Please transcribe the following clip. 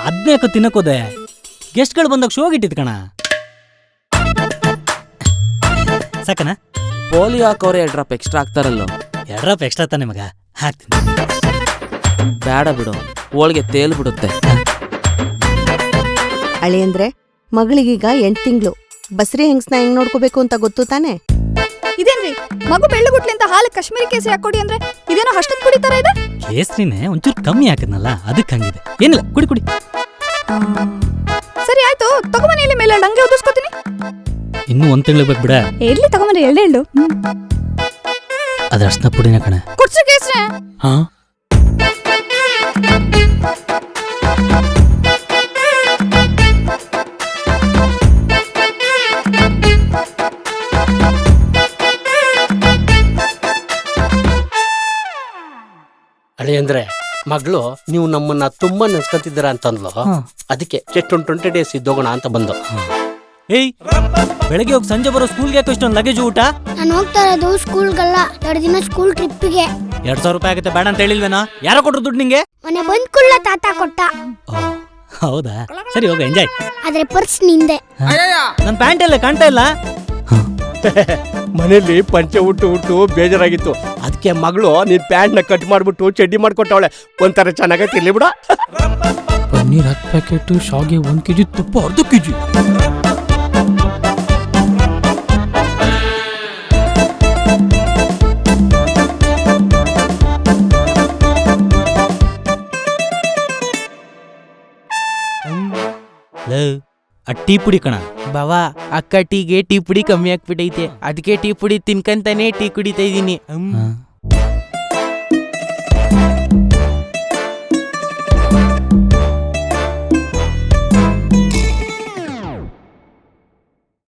ಅದ್ನ್ಯಾಕ ತಿನ್ನಕೋದೆ? ಗೆಸ್ಟ್ಗಳು ಬಂದಾಗ ಶೋಗಿಟ್ಟಿದ್ ಕಣ. ಸಾಕನ? ಪೋಲಿಯೋ ಹಾಕೋರೆ 2 ಡ್ರಾಪ್ ಎಕ್ಸ್ಟ್ರಾ ಹಾಕ್ತಾರಲ್ಲೋ. 2 ಡ್ರಾಪ್ ಎಕ್ಸ್ಟ್ರಾ ತಾನೆ ಮಗ, ಹಾಕ್ತೀನಿ. ಬೇಡ ಬಿಡು, ಹೋಳಿಗೆ ತೇಲ್ ಬಿಡುತ್ತೆ. ಅಳಿಯಂದ್ರೆ ಮಗಳಿಗೀಗ 8 ತಿಂಗಳು. ಬಸ್ರಿ ಹೆಂಗ್ಸ್ನ ಹೆಂಗ್ ನೋಡ್ಕೋಬೇಕು ಅಂತ ಗೊತ್ತು ತಾನೆ? ಇದೇನ್ರಿ ಮಗು ಬೆಳ್ಳಗುಟ್ಲಿ ಅಂತ ಹಾಲು ಕಾಶ್ಮೀರಿ ಕೇಸರಿ ಹಾಕೊಡಿ ಅಂದ್ರೆ ಇದೇನೋ ಅಷ್ಟೊಂದು ಕುಡಿತಾರ ಇದೆ? ಕೇಸರಿನೇ ಒಂಚೂರು ಕಮ್ಮಿ ಹಾಕದ್ನಲ್ಲ, ಅದಕ್ಕೆ ಹಂಗಿದೆ. ಏನಿಲ್ಲ, ಕುಡಿ ಕುಡಿ. ಸರಿ ಆಯ್ತು, ತಗೊಂಬನೇಲಿ ಮೇಲೆ ಹಂಗೆ ಓದಿಸ್ಕೊತೀನಿ. ಇನ್ನೂ 1 ತಿಂಗಳು ಬೇಕು ಬಿಡ. ಎಲ್ಲಿ ತಗೊಂಬನ್ರಿ, ಎಳ್ಳು ಅದ್ರ ಅರ್ಶನ ಪುಡಿನ ಕಣ. ಕುಡ್ಸು ಕೇಸ್ರೆ. ಹಾ, ಅಳಿಯಂದ್ರೆ ಮಗಳು ನೀವು ನಮ್ಮನ್ನ ತುಂಬಾ ನೆನ್ಸ್ಕೊಂತಿದ್ದೀರಾ ಅಂತಂದ್ಲು. ಅದಕ್ಕೆ 20 ಡೇಸ್ ಇದ್ದೋಗೋಣ ಅಂತ ಬಂದು. ಏಯ್, ಬೆಳಗ್ಗೆ ಹೋಗಿ ಸಂಜೆ ಬರೋ ಸ್ಕೂಲ್ಗೆ ಯಾಕೆ ಇಷ್ಟೊಂದು ಲಗೇಜ್ ಊಟ? ನಾನು ಹೋಗ್ತಾ ಇರೋದು ಸ್ಕೂಲ್ಗಲ್ಲ, 2 ದಿನ ಸ್ಕೂಲ್ ಟ್ರಿಪ್ಪಿಗೆ. 2,000 ರೂಪಾಯಿ ಆಗುತ್ತೆ, ಬೇಡ ಅಂತ ಹೇಳಿಲ್ವೇನಾ? ಯಾರೋ ಕೊಟ್ರು ದುಡ್ಡು ನಿಂಗೆ? ಮನೆ ಬಂದ್ ಕುಳ್ಳ ತಾತ ಕೊಟ್ಟ. ಹೌದಾ, ಸರಿ ಹೋಗ, ಎಂಜಾಯ್. ಆದ್ರೆ ಪರ್ಸ್ ನಿಂದೆ. ನನ್ ಪ್ಯಾಂಟ್ ಎಲ್ಲ ಕಾಣ್ತಾ ಇಲ್ಲ. ಮನೇಲಿ ಪಂಚೆ ಉಟ್ಟು ಬೇಜಾರಾಗಿತ್ತು. ಅದಕ್ಕೆ ಮಗಳು ನಿನ್ ಪ್ಯಾಂಟ್ ನ ಕಟ್ ಮಾಡ್ಬಿಟ್ಟು ಚಡ್ಡಿ ಮಾಡ್ಕೊಟ್ಟವಳೆ. ಒಂಥರ ಚೆನ್ನಾಗೈತಿ ಇಲ್ಲಿ ಬಿಡ. ಪನ್ನೀರ್ 10 ಪ್ಯಾಕೆಟ್, ಶಾವಿಗೆ 1 kg, ತುಪ್ಪ 1/2 kg. ಟೀ ಪುಡಿ ಕಣ. ಬಾವಾ, ಅಕ್ಕ ಟೀಗೆ ಟೀ ಪುಡಿ ಕಮ್ಮಿ ಆಗ್ಬಿಟ್ಟೈತೆ, ಅದಕ್ಕೆ ಟೀ ಪುಡಿ ತಿನ್ಕಂತಾನೆ ಟೀ ಕುಡಿತಾ ಇದೀನಿ.